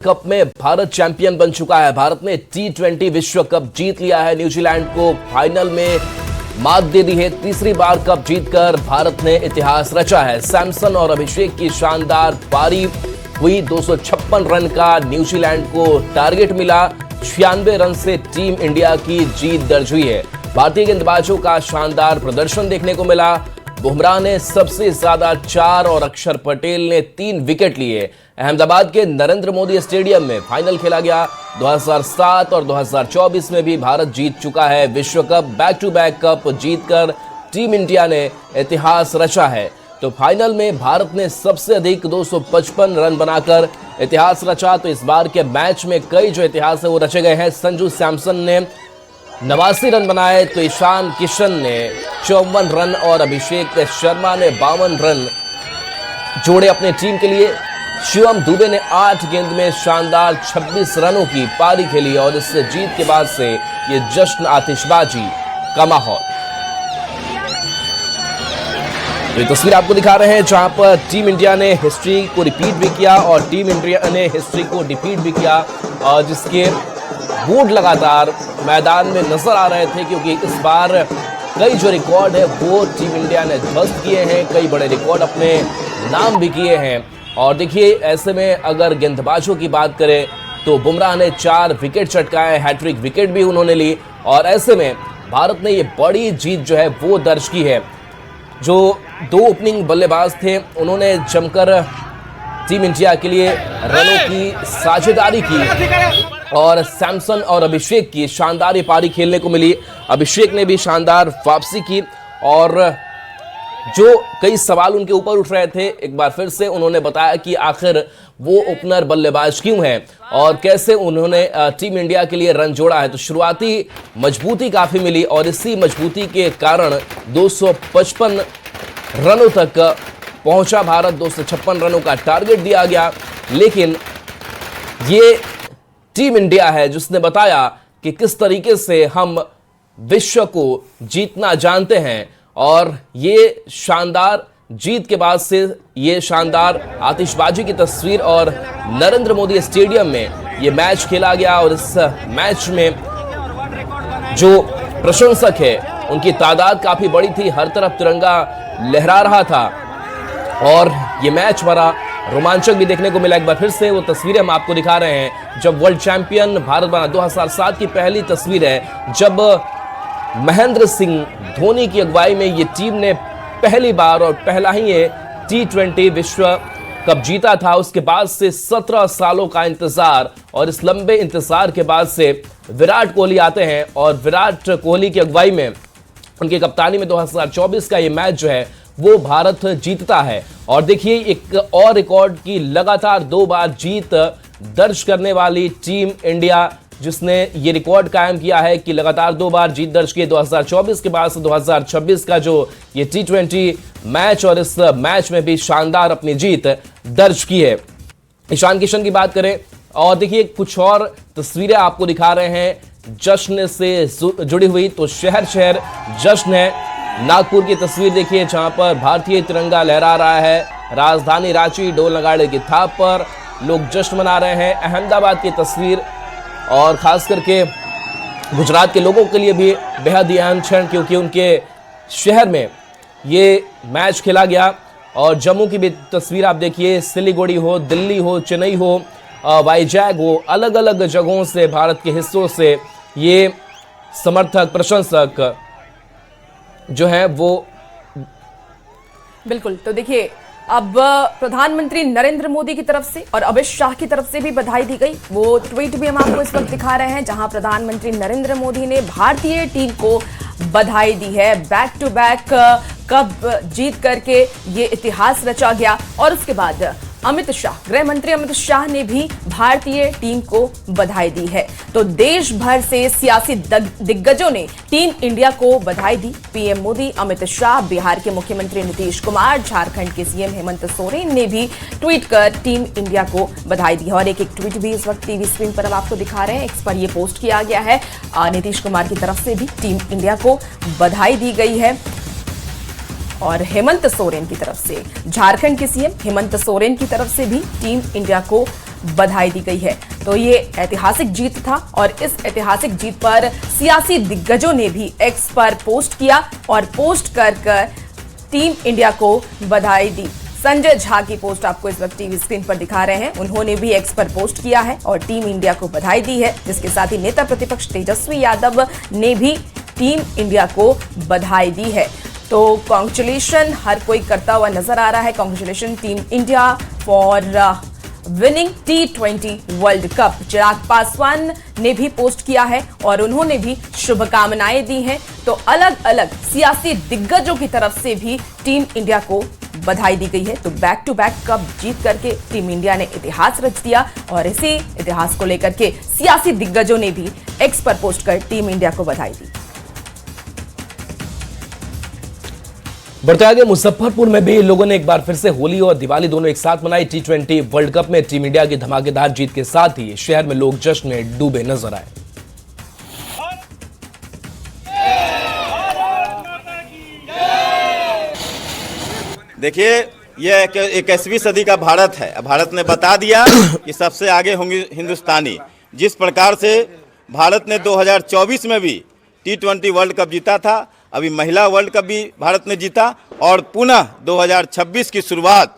Cup में Bharat champion बन चुका है। भारत ने T20 विश्व कप जीत लिया है। न्यूजीलैंड को फाइनल में मात दे दी है। तीसरी बार कप जीतकर भारत ने इतिहास रचा है। सैमसन और अभिषेक की शानदार पारी हुई। 256 रन का न्यूजीलैंड को टारगेट मिला। 96 रन से टीम इंडिया की जीत दर्ज हुई है। भारतीय गेंदबाजों का शानदार प्रदर्शन देखने को मिला। बुमराह ने सबसे ज्यादा 4 और अक्षर पटेल ने 3 विकेट लिए। अहमदाबाद के नरेंद्र मोदी स्टेडियम में फाइनल खेला गया। 2007 और 2024 में भी भारत जीत चुका है विश्व कप। बैक टू बैक कप जीतकर टीम इंडिया ने इतिहास रचा है। तो फाइनल में भारत ने सबसे अधिक 255 रन बनाकर इतिहास रचा। तो इस बार के मैच में कई जो इतिहास है वो रचे गए हैं। संजू सैमसन ने 89 रन बनाए तो ईशान किशन ने 54 रन और अभिषेक शर्मा ने 52 रन जोड़े अपने टीम के लिए। शिवम दुबे ने 8 गेंद में शानदार 26 रनों की पारी खेली और इससे जीत के बाद से ये जश्न आतिशबाजी का माहौल। तो ये तस्वीर आपको दिखा रहे हैं जहां पर टीम इंडिया ने हिस्ट्री को रिपीट भी किया और टीम इंडिया ने हिस्ट्री को डिफीट भी किया, और जिसके बोर्ड लगातार मैदान में नजर आ रहे थे, क्योंकि इस बार कई जो रिकॉर्ड है वो टीम इंडिया ने ध्वस्त किए हैं। कई बड़े रिकॉर्ड अपने नाम भी किए हैं। और देखिए, ऐसे में अगर गेंदबाजों की बात करें तो बुमराह ने 4 विकेट चटकाए, हैट्रिक विकेट भी उन्होंने ली। और ऐसे में भारत ने ये बड़ी जीत जो है वो दर्ज की है। जो 2 ओपनिंग बल्लेबाज थे उन्होंने जमकर टीम इंडिया के लिए रनों की साझेदारी की और सैमसन और अभिषेक की शानदार ये पारी खेलने को मिली। अभिषेक ने भी शानदार वापसी की और जो कई सवाल उनके ऊपर उठ रहे थे, एक बार फिर से उन्होंने बताया कि आखिर वो ओपनर बल्लेबाज क्यों हैं और कैसे उन्होंने टीम इंडिया के लिए रन जोड़ा है। तो शुरुआती मजबूती काफी मिली और इसी मजबूती के कारण 255 रनों तक पहुंचा भारत। 256 रनों का टारगेट दिया गया, लेकिन ये टीम इंडिया है जिसने बताया कि किस तरीके से हम विश्व को जीतना जानते हैं। और ये शानदार जीत के बाद से ये शानदार आतिशबाजी की तस्वीर और नरेंद्र मोदी स्टेडियम में ये मैच खेला गया और इस मैच में जो प्रशंसक है उनकी तादाद काफी बड़ी थी। हर तरफ तिरंगा लहरा रहा था और ये मैच बड़ा रोमांचक भी देखने को मिला। एक बार फिर से वो तस्वीरें हम आपको दिखा रहे हैं जब वर्ल्ड चैंपियन भारत बना। 2007 की पहली तस्वीर है जब महेंद्र सिंह धोनी की अगुवाई में ये टीम ने पहली बार और पहला ही ये T20 विश्व कप जीता था। उसके बाद से 17 सालों का इंतजार और इस लंबे इंतजार के बाद से विराट कोहली आते हैं और विराट कोहली की अगुवाई में उनकी कप्तानी में 2024 का ये मैच जो है वो भारत जीतता है। और देखिए, एक और रिकॉर्ड की लगातार 2 बार जीत दर्ज करने वाली टीम इंडिया, जिसने ये रिकॉर्ड कायम किया है कि लगातार 2 बार जीत दर्ज की। 2024 के बाद से 2026 का जो ये T20 मैच और इस मैच में भी शानदार अपनी जीत दर्ज की है। ईशान किशन की बात करें और देखिए कुछ और तस्वीरें आपको दिखा रहे हैं जश्न से जुड़ी हुई। तो शहर शहर जश्न है। नागपुर की तस्वीर देखिए जहां पर भारतीय तिरंगा लहरा रहा है। राजधानी रांची ढोल नगाड़े की थाप पर लोग जश्न मना रहे हैं। अहमदाबाद की तस्वीर और खास करके गुजरात के लोगों के लिए भी बेहद अहम क्षण, क्योंकि उनके शहर में ये मैच खेला गया। और जम्मू की भी तस्वीर आप देखिए, सिलीगुड़ी हो, दिल्ली हो, चेन्नई हो, वाईजैग हो, अलग अलग जगहों से, भारत के हिस्सों से ये समर्थक प्रशंसक जो है वो बिल्कुल। तो देखिए, अब प्रधानमंत्री नरेंद्र मोदी की तरफ से और अमित शाह की तरफ से भी बधाई दी गई। वो ट्वीट भी हम आपको इस वक्त दिखा रहे हैं जहां प्रधानमंत्री नरेंद्र मोदी ने भारतीय टीम को बधाई दी है। बैक टू बैक कप जीत करके ये इतिहास रचा गया। और उसके बाद अमित शाह, गृह मंत्री अमित शाह ने भी भारतीय टीम को बधाई दी है। तो देश भर से सियासी दिग्गजों ने टीम इंडिया को बधाई दी। पीएम मोदी, अमित शाह, बिहार के मुख्यमंत्री नीतीश कुमार, झारखंड के सीएम हेमंत सोरेन ने भी ट्वीट कर टीम इंडिया को बधाई दी है। और एक ट्वीट भी इस वक्त टीवी स्क्रीन पर हम आपको दिखा रहे हैं। इस पर यह पोस्ट किया गया है। नीतीश कुमार की तरफ से भी टीम इंडिया को बधाई दी गई है। और हेमंत सोरेन की तरफ से, झारखंड के सीएम हेमंत सोरेन की तरफ से भी टीम इंडिया को बधाई दी गई है। तो ये ऐतिहासिक जीत था और इस ऐतिहासिक जीत पर सियासी दिग्गजों ने भी एक्स पर पोस्ट किया और पोस्ट कर टीम इंडिया को बधाई दी। संजय झा की पोस्ट आपको इस वक्त टीवी स्क्रीन पर दिखा रहे हैं। उन्होंने भी एक्स पर पोस्ट किया है और टीम इंडिया को बधाई दी है, जिसके साथ ही नेता प्रतिपक्ष तेजस्वी यादव ने भी टीम इंडिया को बधाई दी है। तो कांग्रेचुलेशन हर कोई करता हुआ नजर आ रहा है। Congratulation team India for winning T20 world cup. Chirag Paswan ने भी पोस्ट किया है और उन्होंने भी शुभकामनाएं दी हैं। तो अलग अलग सियासी दिग्गजों की तरफ से भी टीम इंडिया को बधाई दी गई है। तो बैक टू बैक कप जीत करके टीम इंडिया ने इतिहास रच दिया और इसी इतिहास को लेकर के सियासी दिग्गजों ने भी एक्स पर पोस्ट कर टीम इंडिया को बधाई दी। बढ़ते आगे, मुजफ्फरपुर में भी लोगों ने एक बार फिर से होली और दिवाली दोनों एक साथ मनाई। T20 वर्ल्ड कप में टीम इंडिया की धमाकेदार जीत के साथ ही शहर में लोग जश्न में डूबे नजर आए। देखिए, यह 21वीं सदी का भारत है। भारत ने बता दिया कि सबसे आगे होंगे हिंदुस्तानी। जिस प्रकार से भारत ने 2024 में भी T20 वर्ल्ड कप जीता था, अभी महिला वर्ल्ड कप भी भारत ने जीता और पुनः 2026 की शुरुआत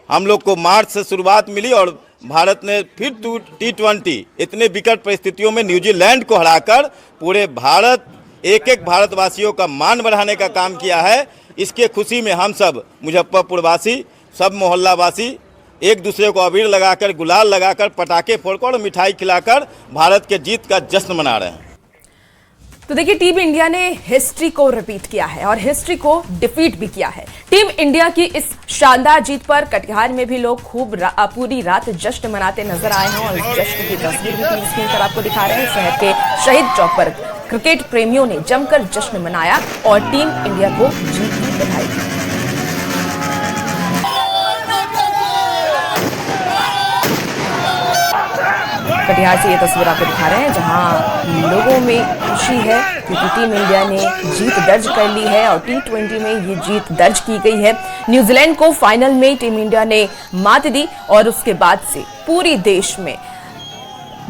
हम लोग को मार्च से शुरुआत मिली और भारत ने फिर T20 इतने विकट परिस्थितियों में न्यूजीलैंड को हराकर पूरे भारत एक भारतवासियों का मान बढ़ाने का काम किया है। इसके खुशी में हम सब मुजफ्फरपुर वासी, सब मोहल्ला वासी एक दूसरे को अबीर लगाकर, गुलाल लगाकर, पटाखे फोड़कर और मिठाई खिलाकर भारत के जीत का जश्न मना रहे हैं। तो देखिए, टीम इंडिया ने हिस्ट्री को रिपीट किया है और हिस्ट्री को डिफीट भी किया है। टीम इंडिया की इस शानदार जीत पर कटिहार में भी लोग खूब पूरी रात जश्न मनाते नजर आए हैं और इस जश्न की तस्वीर भी टीवी स्क्रीन पर आपको दिखा रहे हैं। शहर के शहीद चौक पर क्रिकेट प्रेमियों ने जमकर जश्न मनाया और टीम इंडिया को जीत की बधाई दी। कटिहार से ये तस्वीर आपको दिखा रहे हैं जहां लोगों में खुशी है क्योंकि टीम इंडिया ने जीत दर्ज कर ली है और T20 में ये जीत दर्ज की गई है। न्यूजीलैंड को फाइनल में टीम इंडिया ने मात दी और उसके बाद से पूरी देश में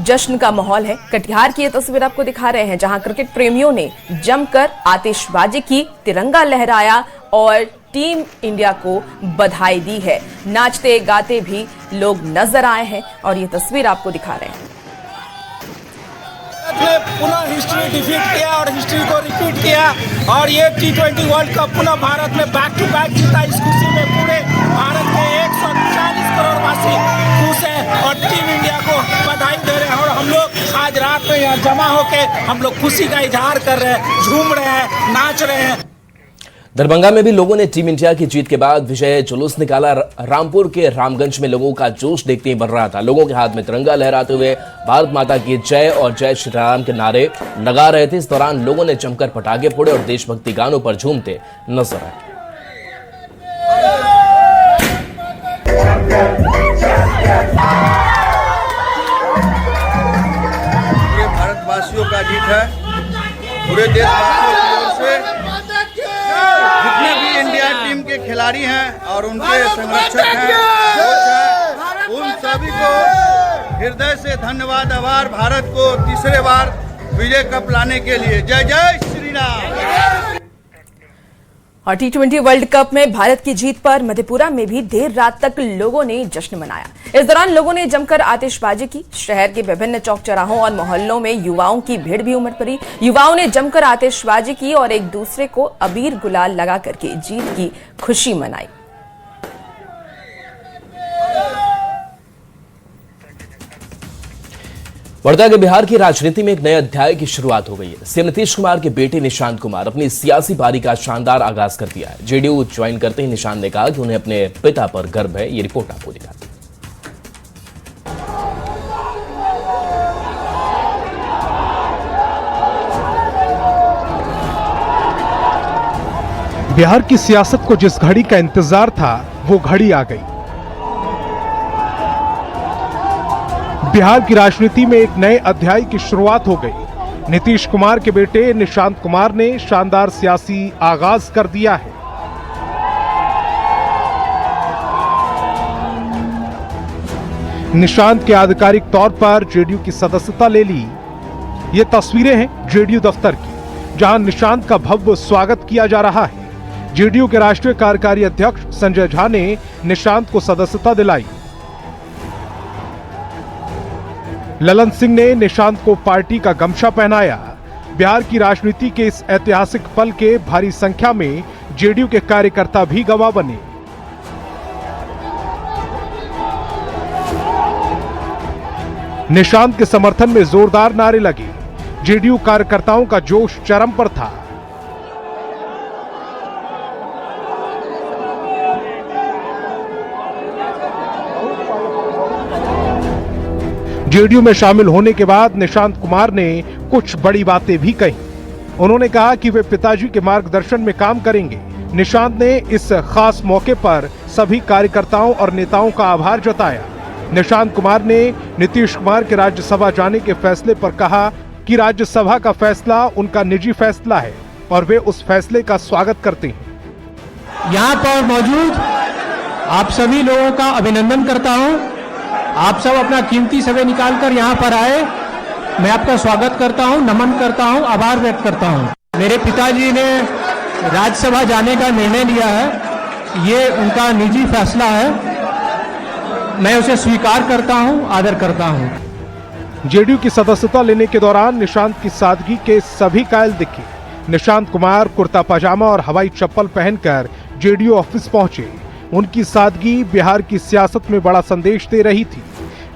जश्न का माहौल है। कटिहार की ये तस्वीर आपको दिखा रहे हैं जहां क्रिकेट प्रेमियों ने जमकर आतिशबाजी की, तिरंगा लहराया और टीम इंडिया को बधाई दी है। नाचते गाते भी लोग नजर आए हैं और ये तस्वीर आपको दिखा रहे हैं। पुनः हिस्ट्री डिफीट किया और हिस्ट्री को रिपीट किया और ये T20 वर्ल्ड कप पुनः भारत में बैक टू बैक जीता। इस खुशी में पूरे भारत के 140 करोड़ वासी खुश हैं और टीम इंडिया को बधाई दे रहे हैं और हम लोग आज रात में यहाँ जमा होकर हम लोग खुशी का इजहार कर रहे हैं, झूम रहे हैं, नाच रहे हैं। दरभंगा में भी लोगों ने टीम इंडिया की जीत के बाद विजय जुलूस निकाला। रामपुर के रामगंज में लोगों का जोश देखते ही बढ़ रहा था। लोगों के हाथ में तिरंगा लहराते हुए भारत माता की जय और जय श्री राम के नारे लगा रहे थे। इस दौरान लोगों ने जमकर पटाखे फोड़े और देशभक्ति गानों पर झूमते नजर आए। पूरे भारतवासियों का जीत है। पूरे देशवासियों की ओर से जितने भी इंडिया टीम के खिलाड़ी हैं और उनके संरक्षक हैं, कोच हैं, उन सभी को हृदय से धन्यवाद। आभार भारत को तीसरे बार विजय कप लाने के लिए। जय जय श्री राम। और T20 वर्ल्ड कप में भारत की जीत पर मधेपुरा में भी देर रात तक लोगों ने जश्न मनाया। इस दौरान लोगों ने जमकर आतिशबाजी की। शहर के विभिन्न चौक चौराहों और मोहल्लों में युवाओं की भीड़ भी उमड़ पड़ी। युवाओं ने जमकर आतिशबाजी की और एक दूसरे को अबीर गुलाल लगा करके जीत की खुशी मनाई। बढ़ते आगे, बिहार की राजनीति में एक नए अध्याय की शुरुआत हो गई है। सीएम नीतीश कुमार के बेटे निशांत कुमार अपनी सियासी पारी का शानदार आगाज कर दिया है। जेडीयू ज्वाइन करते ही निशांत ने कहा कि उन्हें अपने पिता पर गर्व है। ये रिपोर्ट आपको दिखाती है। बिहार की सियासत को जिस घड़ी का इंतजार था वो घड़ी आ गई। बिहार की राजनीति में एक नए अध्याय की शुरुआत हो गई। नीतीश कुमार के बेटे निशांत कुमार ने शानदार सियासी आगाज कर दिया है। निशांत के आधिकारिक तौर पर जेडीयू की सदस्यता ले ली। ये तस्वीरें हैं जेडीयू दफ्तर की, जहां निशांत का भव्य स्वागत किया जा रहा है। जेडीयू के राष्ट्रीय कार्यकारी अध्यक्ष संजय झा ने निशांत को सदस्यता दिलाई। ललन सिंह ने निशांत को पार्टी का गमछा पहनाया। बिहार की राजनीति के इस ऐतिहासिक पल के भारी संख्या में जेडीयू के कार्यकर्ता भी गवाह बने। निशांत के समर्थन में जोरदार नारे लगे। जेडीयू कार्यकर्ताओं का जोश चरम पर था। जेडीयू में शामिल होने के बाद निशांत कुमार ने कुछ बड़ी बातें भी कही। उन्होंने कहा कि वे पिताजी के मार्गदर्शन में काम करेंगे। निशांत ने इस खास मौके पर सभी कार्यकर्ताओं और नेताओं का आभार जताया। निशांत कुमार ने नीतीश कुमार के राज्यसभा जाने के फैसले पर कहा कि राज्यसभा का फैसला उनका निजी फैसला है और वे उस फैसले का स्वागत करते हैं। यहाँ पर मौजूद आप सभी लोगों का अभिनंदन करता हूँ। आप सब अपना कीमती समय निकालकर यहाँ पर आए। मैं आपका स्वागत करता हूँ, नमन करता हूँ, आभार व्यक्त करता हूँ। मेरे पिताजी ने राज्यसभा जाने का निर्णय लिया है, ये उनका निजी फैसला है। मैं उसे स्वीकार करता हूं, आदर करता हूं। जेडीयू की सदस्यता लेने के दौरान निशांत की सादगी के सभी कायल दिखे। निशांत कुमार कुर्ता पजामा और हवाई चप्पल पहनकर जेडीयू ऑफिस पहुंचे। उनकी सादगी बिहार की सियासत में बड़ा संदेश दे रही थी।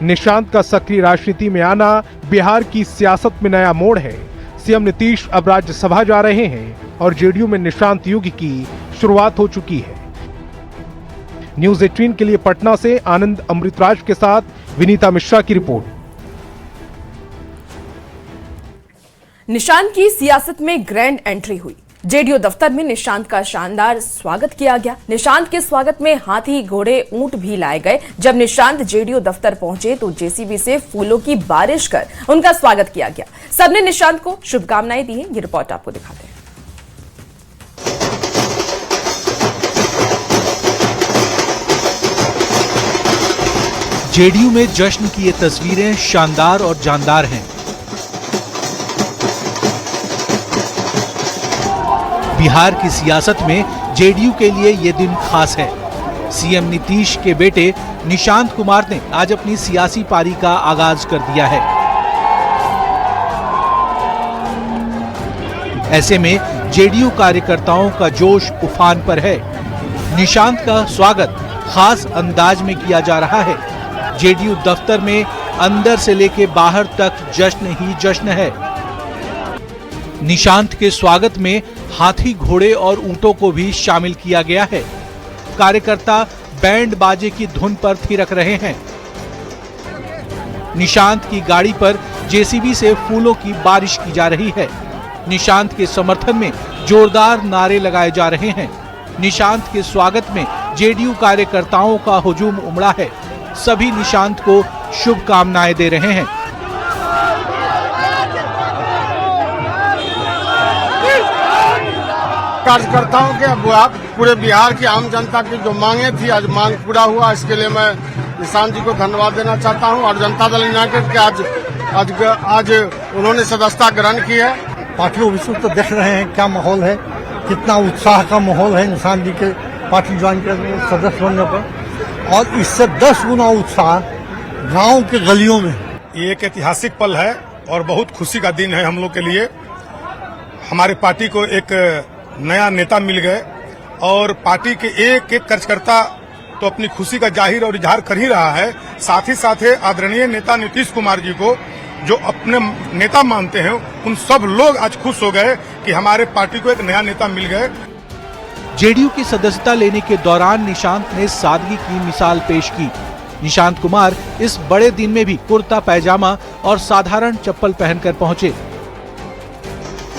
निशांत का सक्रिय राजनीति में आना बिहार की सियासत में नया मोड़ है। सीएम नीतीश अब राज्यसभा जा रहे हैं और जेडीयू में निशांत युग की शुरुआत हो चुकी है। न्यूज 18 के लिए पटना से आनंद अमृतराज के साथ विनीता मिश्रा की रिपोर्ट। निशांत की सियासत में ग्रैंड एंट्री हुई। जेडीयू दफ्तर में निशांत का शानदार स्वागत किया गया। निशांत के स्वागत में हाथी, घोड़े, ऊंट भी लाए गए। जब निशांत जेडीयू दफ्तर पहुंचे तो जेसीबी से फूलों की बारिश कर उनका स्वागत किया गया। सबने निशांत को शुभकामनाएं दी हैं। ये रिपोर्ट आपको दिखाते हैं। जेडीयू में जश्न की ये तस्वीरें शानदार और जानदार हैं। बिहार की सियासत में जेडीयू के लिए ये दिन खास है। सीएम नीतीश के बेटे निशांत कुमार ने आज अपनी सियासी पारी का आगाज कर दिया है। ऐसे में जेडीयू कार्यकर्ताओं का जोश उफान पर है। निशांत का स्वागत खास अंदाज में किया जा रहा है। जेडीयू दफ्तर में अंदर से लेके बाहर तक जश्न ही जश्न है। निशांत के स्वागत में हाथी, घोड़े और ऊंटों को भी शामिल किया गया है। कार्यकर्ता बैंड बाजे की धुन पर थिरक रहे हैं। निशांत की गाड़ी पर जेसीबी से फूलों की बारिश की जा रही है। निशांत के समर्थन में जोरदार नारे लगाए जा रहे हैं। निशांत के स्वागत में जेडीयू कार्यकर्ताओं का हुजूम उमड़ा है। सभी निशांत को शुभकामनाएं दे रहे हैं। कार्यकर्ताओं के पूरे बिहार की आम जनता की जो मांगे थी, आज मांग पूरा हुआ। इसके लिए मैं निशांत जी को धन्यवाद देना चाहता हूं और जनता दल यूनाइटेड के आज उन्होंने सदस्यता ग्रहण की है। पार्टी ऑफिस तो देख रहे हैं क्या माहौल है, कितना उत्साह का माहौल है निशांत जी के पार्टी ज्वाइन करने, सदस्य बनने पर, और इससे 10 गुना उत्साह गांव के गलियों में। ये एक ऐतिहासिक पल है और बहुत खुशी का दिन है हम लोग के लिए। हमारे पार्टी को एक नया नेता मिल गए और पार्टी के एक एक कार्यकर्ता तो अपनी खुशी का जाहिर और इजहार कर ही रहा है। साथ ही साथ आदरणीय नेता नीतीश कुमार जी को जो अपने नेता मानते हैं, उन सब लोग आज खुश हो गए कि हमारे पार्टी को एक नया नेता मिल गए। जेडीयू की सदस्यता लेने के दौरान निशांत ने सादगी की मिसाल पेश की। निशांत कुमार इस बड़े दिन में भी कुर्ता पैजामा और साधारण चप्पल पहनकर पहुंचे।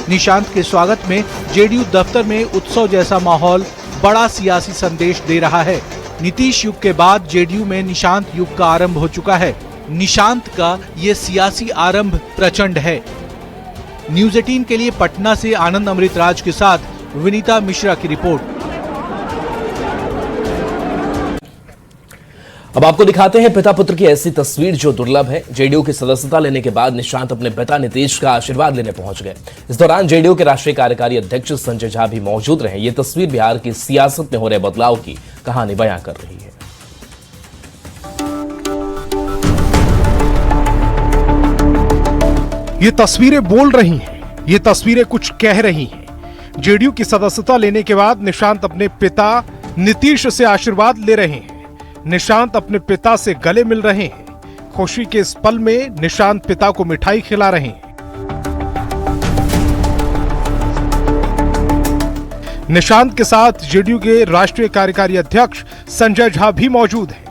निशांत के स्वागत में जेडीयू दफ्तर में उत्सव जैसा माहौल बड़ा सियासी संदेश दे रहा है। नीतीश युग के बाद जेडीयू में निशांत युग का आरंभ हो चुका है। निशांत का ये सियासी आरंभ प्रचंड है। न्यूज 18 के लिए पटना से आनंद अमृतराज के साथ विनीता मिश्रा की रिपोर्ट। अब आपको दिखाते हैं पिता पुत्र की ऐसी तस्वीर जो दुर्लभ है। जेडीयू की सदस्यता लेने के बाद निशांत अपने पिता नीतीश का आशीर्वाद लेने पहुंच गए। इस दौरान जेडीयू के राष्ट्रीय कार्यकारी अध्यक्ष संजय झा भी मौजूद रहे। ये तस्वीर बिहार की सियासत में हो रहे बदलाव की कहानी बयां कर रही है। ये तस्वीरें बोल रही हैं, ये तस्वीरें कुछ कह रही हैं। जेडीयू की सदस्यता लेने के बाद निशांत अपने पिता नीतीश से आशीर्वाद ले रहे हैं। निशांत अपने पिता से गले मिल रहे हैं। खुशी के इस पल में निशांत पिता को मिठाई खिला रहे हैं। निशांत के साथ जेडीयू के राष्ट्रीय कार्यकारी अध्यक्ष संजय झा भी मौजूद हैं।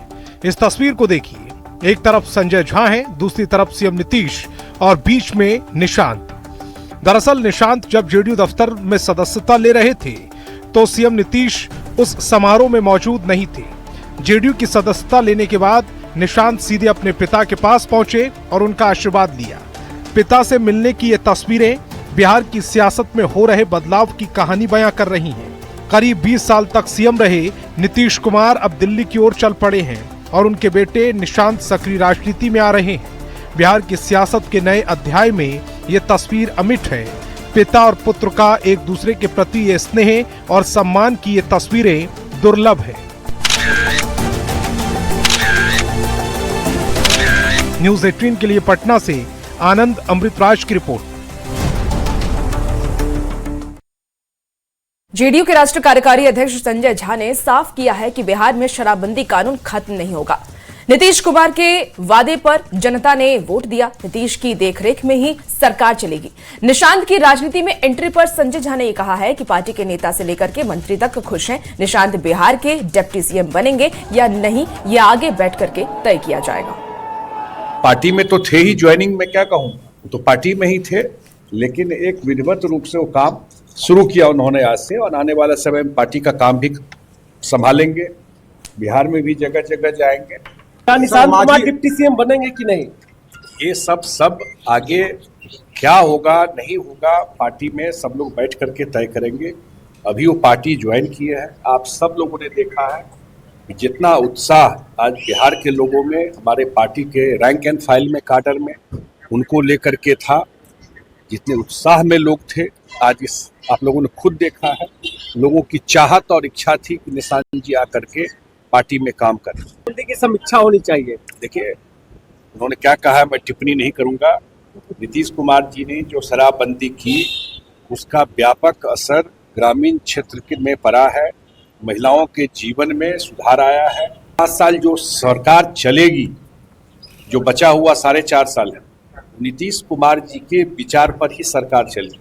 इस तस्वीर को देखिए, एक तरफ संजय झा हैं, दूसरी तरफ सीएम नीतीश और बीच में निशांत। दरअसल निशांत जब जेडीयू दफ्तर में सदस्यता ले रहे थे तो सीएम नीतीश उस समारोह में मौजूद नहीं थे। जेडीयू की सदस्यता लेने के बाद निशांत सीधे अपने पिता के पास पहुंचे और उनका आशीर्वाद लिया। पिता से मिलने की ये तस्वीरें बिहार की सियासत में हो रहे बदलाव की कहानी बयां कर रही हैं। करीब 20 साल तक सीएम रहे नीतीश कुमार अब दिल्ली की ओर चल पड़े हैं और उनके बेटे निशांत सक्रिय राजनीति में आ रहे हैं। बिहार की सियासत के नए अध्याय में ये तस्वीर अमिट है। पिता और पुत्र का एक दूसरे के प्रति ये स्नेह और सम्मान की ये तस्वीरें दुर्लभ है। न्यूज़ 18 के लिए पटना से आनंद अमृतराज की रिपोर्ट। जेडीयू के राष्ट्रीय कार्यकारी अध्यक्ष संजय झा ने साफ किया है कि बिहार में शराबबंदी कानून खत्म नहीं होगा। नीतीश कुमार के वादे पर जनता ने वोट दिया। नीतीश की देखरेख में ही सरकार चलेगी। निशांत की राजनीति में एंट्री पर संजय झा ने कहा है कि पार्टी के नेता से लेकर के मंत्री तक खुश हैं। निशांत बिहार के डिप्टी सीएम बनेंगे या नहीं, यह आगे बैठ करके तय किया जाएगा। पार्टी में तो थे ही, ज्वाइनिंग में क्या कहूं, तो पार्टी में ही थे, लेकिन एक विधिवत रूप से वो काम शुरू किया उन्होंने आज से, और आने वाले समय में पार्टी का काम भी संभालेंगे। बिहार में भी जगह जगह जाएंगे। निशांत कुमार डिप्टी सीएम बनेंगे कि नहीं, ये सब आगे क्या होगा नहीं होगा पार्टी में सब लोग बैठ करके तय करेंगे। अभी वो पार्टी ज्वाइन किए हैं। आप सब लोगों ने देखा है जितना उत्साह आज बिहार के लोगों में, हमारे पार्टी के रैंक एंड फाइल में, काडर में उनको लेकर के था, जितने उत्साह में लोग थे आज आप लोगों ने खुद देखा है। लोगों की चाहत और इच्छा थी कि निशांत जी आकर के पार्टी में काम करें। की समीक्षा होनी चाहिए। देखिए उन्होंने क्या कहा है, मैं टिप्पणी नहीं करूंगा। नीतीश कुमार जी ने जो शराबबंदी की उसका व्यापक असर ग्रामीण क्षेत्र में पड़ा है। महिलाओं के जीवन में सुधार आया है। 5 साल जो सरकार चलेगी, जो बचा हुआ 4.5 साल है, नीतीश कुमार जी के विचार पर ही सरकार चलेगी।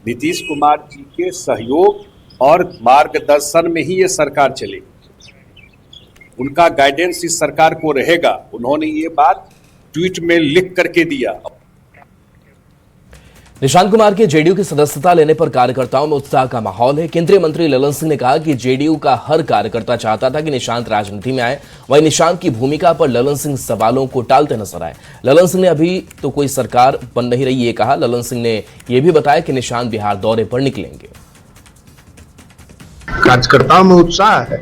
नीतीश कुमार जी के सहयोग और मार्गदर्शन में ही ये सरकार चलेगी। उनका गाइडेंस इस सरकार को रहेगा। उन्होंने ये बात ट्वीट में लिख करके दिया। निशांत कुमार के जेडीयू की सदस्यता लेने पर कार्यकर्ताओं में उत्साह का माहौल है। केंद्रीय मंत्री ललन सिंह ने कहा कि जेडीयू का हर कार्यकर्ता चाहता था कि निशांत राजनीति में आए। वहीं निशांत की भूमिका पर ललन सिंह सवालों को टालते नजर आए। ललन सिंह ने अभी तो कोई सरकार बन नहीं रही ये कहा। ललन सिंह ने यह भी बताया कि निशांत बिहार दौरे पर निकलेंगे। कार्यकर्ताओं में उत्साह है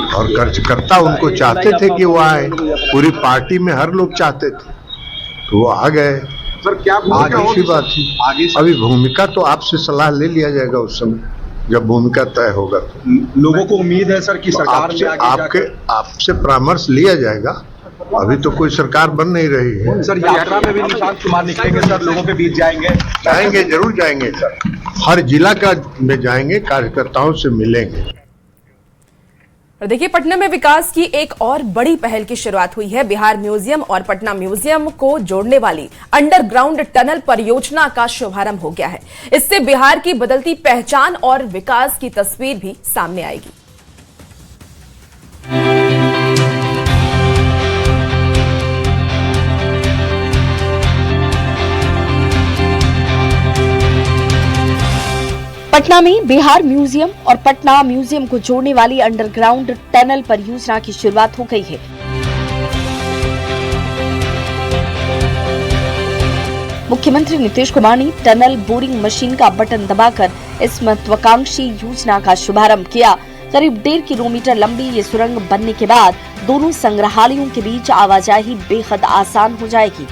और कार्यकर्ता उनको चाहते थे कि वो आए। पूरी पार्टी में हर लोग चाहते थे तो वो आ गए। सर क्या आगे बात थी, अभी भूमिका तो आपसे सलाह ले लिया जाएगा उस समय जब भूमिका तय होगा। तो लोगों को उम्मीद है सर कि सरकार में आपसे परामर्श लिया जाएगा। अभी तो कोई सरकार बन नहीं रही है। सर यात्रा में भी निशांत कुमार निकलेंगे सर, लोगों के बीच जाएंगे जरूर जाएंगे सर। हर जिला का में जाएंगे, कार्यकर्ताओं से मिलेंगे। और देखिए पटना में विकास की एक और बड़ी पहल की शुरुआत हुई है। बिहार म्यूजियम और पटना म्यूजियम को जोड़ने वाली अंडरग्राउंड टनल परियोजना का शुभारंभ हो गया है। इससे बिहार की बदलती पहचान और विकास की तस्वीर भी सामने आएगी। पटना में बिहार म्यूजियम और पटना म्यूजियम को जोड़ने वाली अंडरग्राउंड टनल परियोजना की शुरुआत हो गई है। मुख्यमंत्री नीतीश कुमार ने टनल बोरिंग मशीन का बटन दबाकर इस महत्वाकांक्षी योजना का शुभारंभ किया। करीब 1.5 किलोमीटर लंबी ये सुरंग बनने के बाद दोनों संग्रहालयों के बीच आवाजाही बेहद आसान हो जाएगी।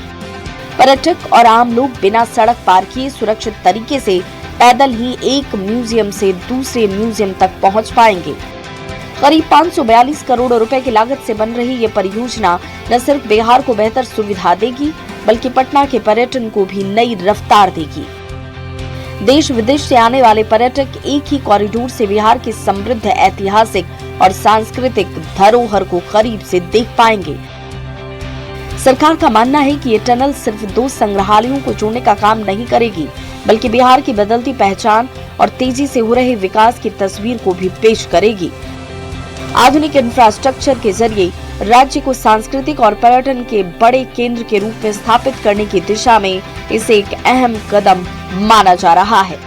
पर्यटक और आम लोग बिना सड़क पार किए सुरक्षित तरीके से पैदल ही एक म्यूजियम से दूसरे म्यूजियम तक पहुंच पाएंगे। करीब 542 करोड़ रुपए की लागत से बन रही ये परियोजना न सिर्फ बिहार को बेहतर सुविधा देगी, बल्कि पटना के पर्यटन को भी नई रफ्तार देगी। देश विदेश से आने वाले पर्यटक एक ही कॉरिडोर से बिहार की समृद्ध ऐतिहासिक और सांस्कृतिक धरोहर को करीब से देख पाएंगे। सरकार का मानना है कि ये टनल सिर्फ 2 संग्रहालयों को जोड़ने का काम नहीं करेगी, बल्कि बिहार की बदलती पहचान और तेजी से हो रहे विकास की तस्वीर को भी पेश करेगी। आधुनिक इंफ्रास्ट्रक्चर के जरिए राज्य को सांस्कृतिक और पर्यटन के बड़े केंद्र के रूप में स्थापित करने की दिशा में इसे एक अहम कदम माना जा रहा है।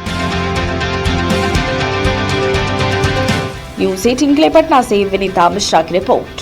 न्यूज़ 18 के लिए पटना से विनीता मिश्रा की रिपोर्ट।